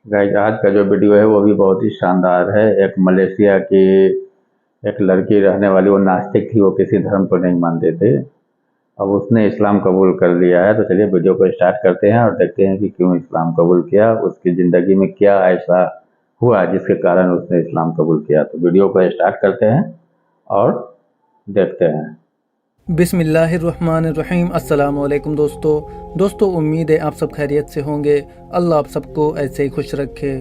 Guys, आज का जो वीडियो है वो भी बहुत ही शानदार है। एक मलेशिया की एक लड़की रहने वाली, वो नास्तिक थी, वो किसी धर्म को नहीं मानते थे। अब उसने इस्लाम कबूल कर लिया है। तो चलिए वीडियो को स्टार्ट करते हैं और देखते हैं कि क्यों इस्लाम कबूल किया, उसकी ज़िंदगी में क्या ऐसा हुआ जिसके कारण उसने इस्लाम कबूल किया। तो वीडियो को स्टार्ट करते हैं और देखते हैं। बिस्मिल्लाहिर्रहमानिर्रहीम। अस्सलाम वालेकुम दोस्तों, उम्मीद है आप सब खैरियत से होंगे। अल्लाह आप सबको ऐसे ही खुश रखे।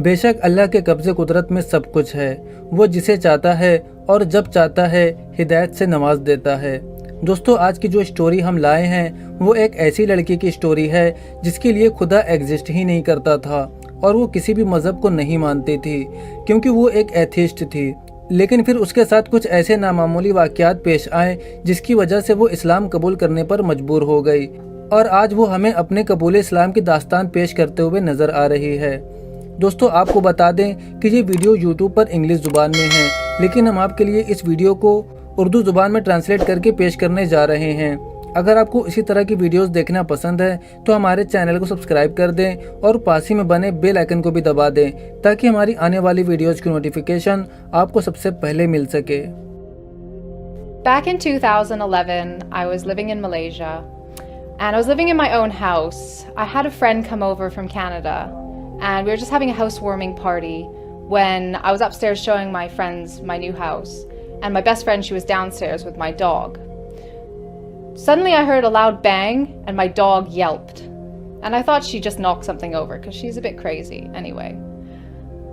बेशक अल्लाह के कब्ज़े कुदरत में सब कुछ है। वो जिसे चाहता है और जब चाहता है हिदायत से नवाज देता है। दोस्तों, आज की जो स्टोरी हम लाए हैं वो एक ऐसी लड़की की स्टोरी है जिसके लिए खुदा एग्जिस्ट ही नहीं करता था और वो किसी भी मज़हब को नहीं मानती थी, क्योंकि वो एक एथिस्ट थी। लेकिन फिर उसके साथ कुछ ऐसे नामामूली वाक़यात पेश आए जिसकी वजह से वो इस्लाम कबूल करने पर मजबूर हो गई, और आज वो हमें अपने कबूल इस्लाम की दास्तान पेश करते हुए नज़र आ रही है। दोस्तों, आपको बता दें कि ये वीडियो यूट्यूब पर इंग्लिश ज़ुबान में है, लेकिन हम आपके लिए इस वीडियो को उर्दू ज़ुबान में ट्रांसलेट करके पेश करने जा रहे हैं। अगर आपको इसी तरह की वीडियोस देखना पसंद है तो हमारे चैनल को सब्सक्राइब कर दें और पास ही में बने बेल आइकन को भी दबा दें, ताकि हमारी आने वाली वीडियोस की नोटिफिकेशन आपको सबसे पहले मिल सके। Back in 2011, I was living in Malaysia, and I was living in my own house. I had a friend come over from Canada, and we were just having a housewarming party when I was upstairs showing my friends my new house, and my best friend, she was downstairs with my dog. Suddenly I heard a loud bang and my dog yelped, and I thought she just knocked something over because she's a bit crazy anyway.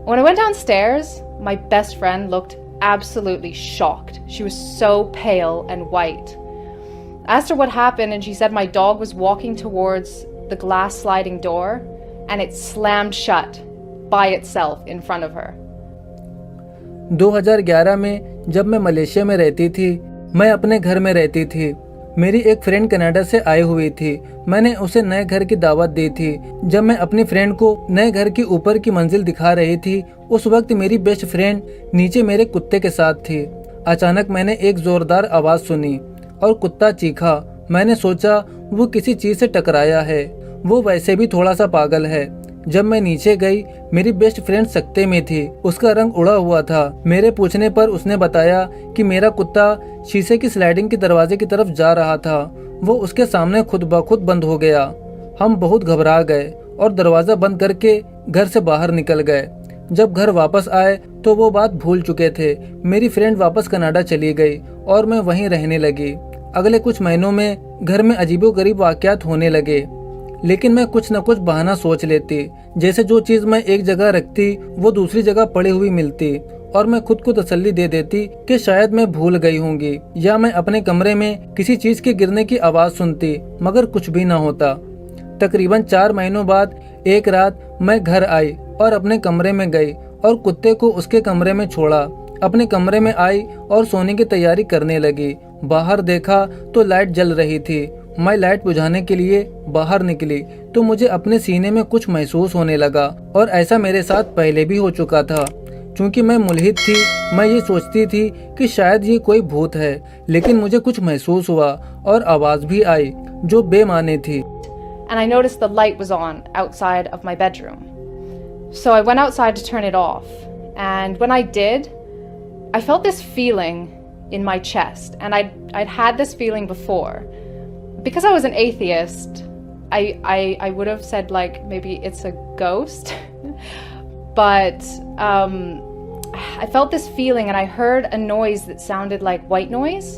When I went downstairs, my best friend looked absolutely shocked. She was so pale and white. I asked her what happened, and she said my dog was walking towards the glass sliding door and it slammed shut by itself in front of her. 2011 में जब मैं Malaysia में रहती थी, मैं अपने घर में रहती थी। मेरी एक फ्रेंड कनाडा से आई हुई थी। मैंने उसे नए घर की दावत दी थी। जब मैं अपनी फ्रेंड को नए घर की ऊपर की मंजिल दिखा रही थी, उस वक्त मेरी बेस्ट फ्रेंड नीचे मेरे कुत्ते के साथ थी। अचानक मैंने एक जोरदार आवाज़ सुनी और कुत्ता चीखा। मैंने सोचा वो किसी चीज़ से टकराया है, वो वैसे भी थोड़ा सा पागल है। जब मैं नीचे गई, मेरी बेस्ट फ्रेंड सकते में थी, उसका रंग उड़ा हुआ था। मेरे पूछने पर उसने बताया कि मेरा कुत्ता शीशे की स्लाइडिंग के दरवाजे की तरफ जा रहा था, वो उसके सामने खुद ब खुद बंद हो गया। हम बहुत घबरा गए और दरवाज़ा बंद करके घर से बाहर निकल गए। जब घर वापस आए तो वो बात भूल चुके थे। मेरी फ्रेंड वापस कनाडा चली गई और मैं वहीं रहने लगी। अगले कुछ महीनों में घर में अजीबोगरीब वाक़यात होने लगे, लेकिन मैं कुछ न कुछ बहाना सोच लेती, जैसे जो चीज़ मैं एक जगह रखती वो दूसरी जगह पड़ी हुई मिलती, और मैं खुद को तसल्ली दे देती कि शायद मैं भूल गई होंगी, या मैं अपने कमरे में किसी चीज़ के गिरने की आवाज़ सुनती, मगर कुछ भी ना होता। तकरीबन 4 महीनों बाद एक रात मैं घर आई और अपने कमरे में गई और कुत्ते को उसके कमरे में छोड़ा। अपने कमरे में आई और सोने की तैयारी करने लगी। बाहर देखा तो लाइट जल रही थी। मैं लाइट बुझाने के लिए बाहर निकली तो मुझे अपने सीने में कुछ महसूस होने लगा, और ऐसा मेरे साथ पहले भी हो चुका था। चूंकि मैं मुल्हिद थी, मैं ये सोचती थी कि शायद ये कोई भूत है, लेकिन मुझे कुछ महसूस हुआ और आवाज़ भी आई जो बेमाने थी। And I noticed the light was on outside of my bedroom. So I went outside to turn it off. And when I did, I felt this feeling in my chest. And I'd had this feeling before. Because I was an atheist, I would have said like maybe it's a ghost. But I felt this feeling, and I heard a noise that sounded like white noise.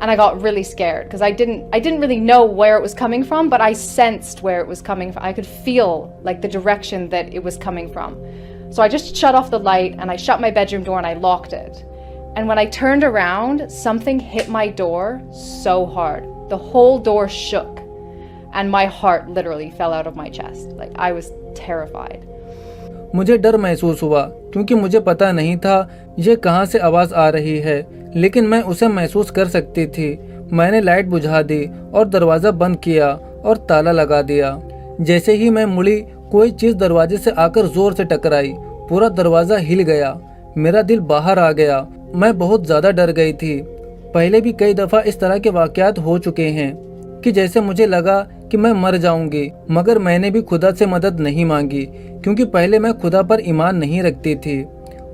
And I got really scared because I didn't really know where it was coming from, but I sensed where it was coming from. I could feel like the direction that it was coming from. So I just shut off the light and I shut my bedroom door and I locked it. And when I turned around, something hit my door so hard. The whole door shook and my heart literally fell out of my chest. Like I was terrified. मुझे डर महसूस हुआ क्योंकि मुझे पता नहीं था ये कहाँ से आवाज़ आ रही है, लेकिन मैं उसे महसूस कर सकती थी। मैंने लाइट बुझा दी और दरवाज़ा बंद किया और ताला लगा दिया। जैसे ही मैं मुड़ी, कोई चीज़ दरवाजे से आकर ज़ोर से टकराई। पूरा दरवाज़ा हिल गया। मेरा दिल बाहर आ गया। मैं बहुत ज़्यादा डर गई थी। पहले भी कई दफ़ा इस तरह के वाक़यात हो चुके हैं कि जैसे मुझे लगा कि मैं मर जाऊंगी, मगर मैंने भी खुदा से मदद नहीं मांगी क्योंकि पहले मैं खुदा पर ईमान नहीं रखती थी।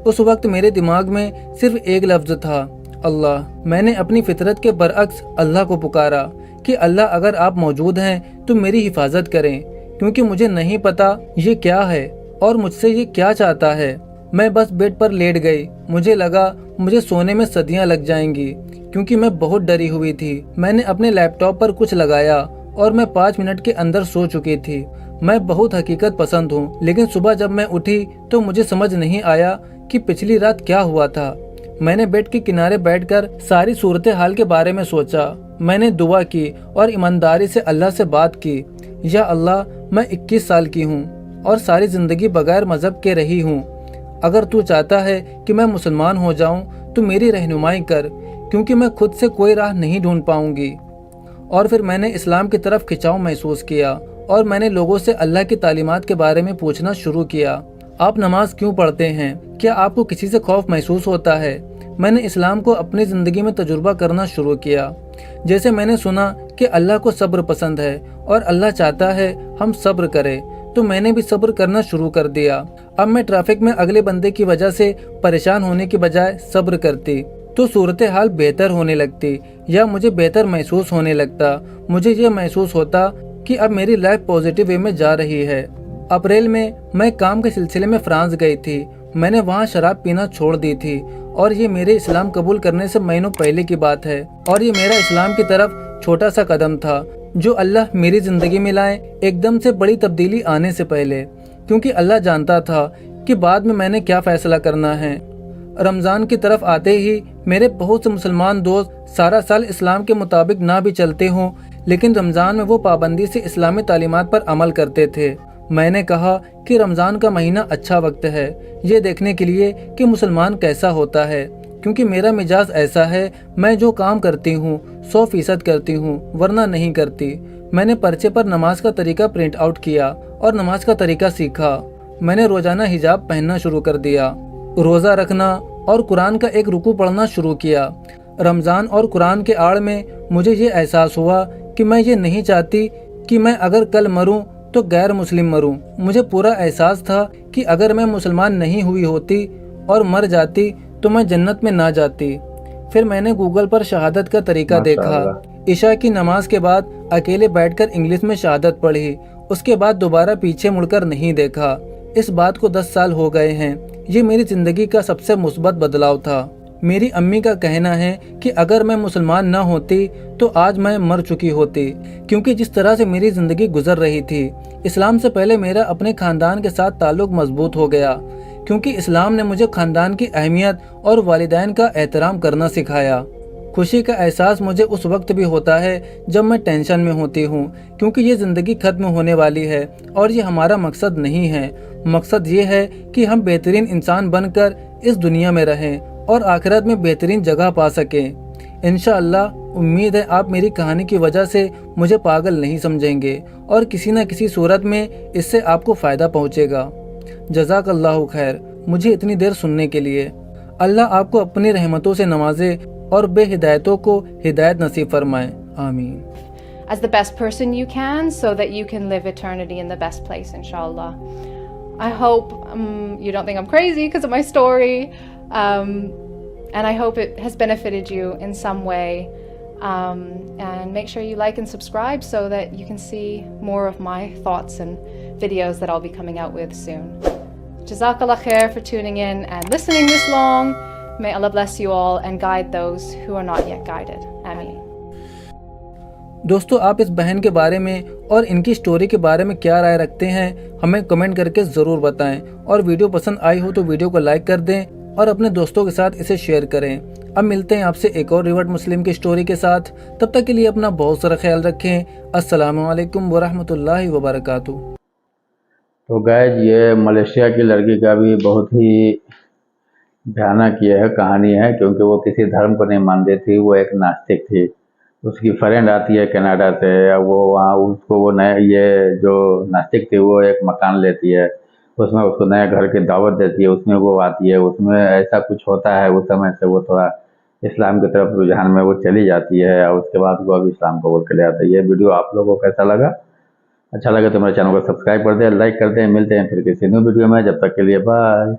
उस वक्त मेरे दिमाग में सिर्फ एक लफ्ज था, अल्लाह। मैंने अपनी फितरत के बरअक्स अल्लाह को पुकारा कि अल्लाह अगर आप मौजूद हैं तो मेरी हिफाजत करें, क्योंकि मुझे नहीं पता ये क्या है और मुझसे ये क्या चाहता है। मैं बस बेड पर लेट गई। मुझे लगा मुझे सोने में सदियां लग जाएंगी क्योंकि मैं बहुत डरी हुई थी। मैंने अपने लैपटॉप पर कुछ लगाया और मैं 5 मिनट के अंदर सो चुकी थी। मैं बहुत हकीकत पसंद हूँ, लेकिन सुबह जब मैं उठी तो मुझे समझ नहीं आया कि पिछली रात क्या हुआ था। मैंने बेड के किनारे बैठकर सारी सूरत हाल के बारे में सोचा। मैंने दुआ की और ईमानदारी से अल्लाह से बात की, या अल्लाह, मैं 21 साल की हूँ और सारी जिंदगी बगैर मजहब के रही हूँ। अगर तू चाहता है कि मैं मुसलमान हो जाऊँ तो मेरी रहनुमाई कर, क्योंकि मैं खुद से कोई राह नहीं ढूंढ पाऊंगी। और फिर मैंने इस्लाम की तरफ खिंचाव महसूस किया और मैंने लोगों से अल्लाह की तालीमात के बारे में पूछना शुरू किया। आप नमाज क्यों पढ़ते हैं? क्या आपको किसी से खौफ महसूस होता है? मैंने इस्लाम को अपनी ज़िंदगी में तजुर्बा करना शुरू किया। जैसे मैंने सुना कि अल्लाह को सब्र पसंद है और अल्लाह चाहता है हम सब्र करें, तो मैंने भी सब्र करना शुरू कर दिया। अब मैं ट्रैफिक में अगले बंदे की वजह से परेशान होने की बजाय सब्र करती तो सूरत हाल बेहतर होने लगती, या मुझे बेहतर महसूस होने लगता। मुझे ये महसूस होता कि अब मेरी लाइफ पॉजिटिव वे में जा रही है। अप्रैल में मैं काम के सिलसिले में फ्रांस गई थी। मैंने वहाँ शराब पीना छोड़ दी थी और ये मेरे इस्लाम कबूल करने से महीनों पहले की बात है। और ये मेरा इस्लाम की तरफ छोटा सा कदम था जो अल्लाह मेरी ज़िंदगी में लाए एकदम से बड़ी तब्दीली आने से पहले, क्योंकि अल्लाह जानता था कि बाद में मैंने क्या फ़ैसला करना है। रमज़ान की तरफ आते ही मेरे बहुत से मुसलमान दोस्त सारा साल इस्लाम के मुताबिक ना भी चलते हों, लेकिन रमज़ान में वो पाबंदी से इस्लामी तालीमात पर अमल करते थे। मैंने कहा कि रमज़ान का महीना अच्छा वक्त है ये देखने के लिए कि मुसलमान कैसा होता है, क्योंकि मेरा मिजाज ऐसा है, मैं जो काम करती हूँ 100% करती हूँ, वरना नहीं करती। मैंने पर्चे पर नमाज का तरीका प्रिंट आउट किया और नमाज का तरीका सीखा। मैंने रोज़ाना हिजाब पहनना शुरू कर दिया, रोज़ा रखना और कुरान का एक रुकू पढ़ना शुरू किया। रमज़ान और कुरान के आड़ में मुझे ये एहसास हुआ कि मैं ये नहीं चाहती कि मैं अगर कल मरूं तो गैर मुस्लिम मरूं। मुझे पूरा एहसास था कि अगर मैं मुसलमान नहीं हुई होती और मर जाती तो मैं जन्नत में ना जाती। फिर मैंने गूगल पर शहादत का तरीका देखा। इशा की नमाज के बाद अकेले बैठकर इंग्लिश में शहादत पढ़ी, उसके बाद दोबारा पीछे मुड़कर नहीं देखा। इस बात को 10 साल हो गए हैं। ये मेरी ज़िंदगी का सबसे मुस्बत बदलाव था। मेरी अम्मी का कहना है कि अगर मैं मुसलमान न होती तो आज मैं मर चुकी होती, क्योंकि जिस तरह से मेरी ज़िंदगी गुजर रही थी। इस्लाम से पहले मेरा अपने ख़ानदान के साथ ताल्लुक़ मजबूत हो गया, क्योंकि इस्लाम ने मुझे ख़ानदान की अहमियत और वालिदैन का एहतराम करना सिखाया। खुशी का एहसास मुझे उस वक्त भी होता है जब मैं टेंशन में होती हूँ, क्योंकि ये ज़िंदगी ख़त्म होने वाली है और ये हमारा मकसद नहीं है। मकसद ये है कि हम बेहतरीन इंसान बनकर इस दुनिया में रहें और आखिरत में बेहतरीन जगह पा सकें। इंशाअल्लाह उम्मीद है आप मेरी कहानी की वजह से मुझे पागल नहीं समझेंगे और किसी न किसी सूरत में इससे आपको फ़ायदा पहुँचेगा। जज़ाकल्लाहु खैर मुझे इतनी देर सुनने के लिए। अल्लाह आपको अपनी रहमतों से नवाजे और बेहिदायतों को हिदायत नसीब फरमाए। आमीन। As the best person you can, so that you can live eternity in the best place, inshallah. I hope you don't think I'm crazy because of my story, and I hope it has benefited you in some way. And make sure you like and subscribe so that you can see more of my thoughts and videos that I'll be coming out with soon. Jazakallah khair for tuning in and listening this long. May Allah bless you all and guide those who are not yet guided. Ameen. दोस्तों, आप इस बहन के बारे में और इनकी story के बारे में क्या राय रखते हैं हमें कमेंट करके ज़रूर बताएं, और वीडियो पसंद आई हो तो वीडियो को लाइक कर दें और अपने दोस्तों के साथ इसे शेयर करें। अब मिलते हैं आपसे एक और रिवर्ट मुस्लिम की स्टोरी के साथ। तब तक के लिए अपना बहुत सारा ख्याल रखें। अस्सलामु अलैकुम वरहमतुल्लाहि वबरकातुहू। तो गाइज ये मलेशिया की लड़की का भी बहुत ही भयानक ये है कहानी है, क्योंकि वो किसी धर्म को नहीं मानती थी। वो एक नास्तिक थी। उसकी फ्रेंड आती है कनाडा से, वो वहाँ उसको वो नया ये जो नास्तिक थी वो एक मकान लेती है, उसमें उसको नया घर की दावत देती है, उसमें वो आती है। उसमें ऐसा कुछ होता है, उस समय से वो थोड़ा इस्लाम की तरफ रुझान में वो चली जाती है और उसके बाद वो अब इस्लाम कबूल कर जाता है। ये वीडियो आप लोगों को कैसा लगा? अच्छा लगे तो मेरे चैनल को सब्सक्राइब कर दें, लाइक कर दें। मिलते हैं फिर किसी न्यू वीडियो में, जब तक के लिए बाय।